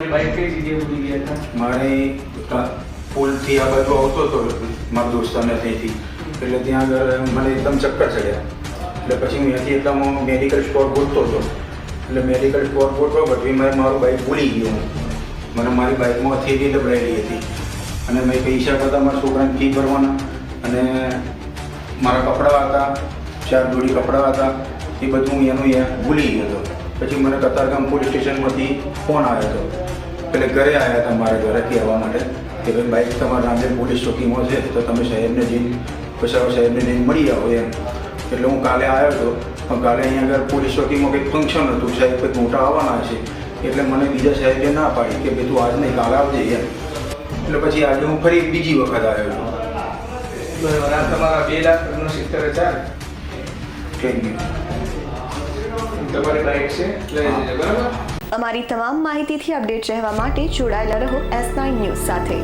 તમારી બાઇક કઈ જગ્યાએ ભૂલી ગયા હતા? મારે પુલથી આ બાજુ આવતો હતો મારા દોસ્તાને ત્યાંથી, એટલે ત્યાં આગળ મને એકદમ ચક્કર ચડ્યા. એટલે પછી હું ત્યાંથી એકદમ મેડિકલ સ્ટોર ગોતતો હતો. એટલે મેડિકલ સ્ટોર ગોતવા પછી મેં મારું બાઇક ભૂલી ગયો. મને મારી બાઇકમાં થેલી લબડાયેલી હતી અને મેં પૈસા બધા મારા છોકરાને ફી ભરવાના અને મારા કપડાં હતા, 4 જોડી કપડાં હતા, એ બધું હું એનું ભૂલી ગયો હતો. પછી મને કતારગામ પોલીસ સ્ટેશનમાંથી ફોન આવ્યો હતો. એટલે ઘરે આવ્યા હતા મારા ઘરેથી આવવા માટે કે ભાઈ બાઇક તમારા રાંદેર પોલીસ ચોકીમાં છે તો તમે સાહેબને જઈને પછી સાહેબને જઈને મળી આવો એમ. એટલે હું કાલે આવ્યો હતો, પણ કાલે અહીંયા આગળ પોલીસ ચોકીમાં કંઈક ફંક્શન હતું, સાહેબ કંઈક મોટા આવવાના છે. એટલે મને બીજા સાહેબે ના પાડી કે ભાઈ તું આજ નહીં કાલે આવજે એમ. એટલે પછી આજે હું ફરી બીજી વખત આવ્યો છું. બરાબર. આ તમારા 2,69,000 થેન્ક યુ. તમારી બાઇક છે લઈ જજો. બરાબર. અમારી તમામ માહિતીથી અપડેટ રહેવા માટે જોડાયેલા રહો S9 ન્યૂઝ સાથે.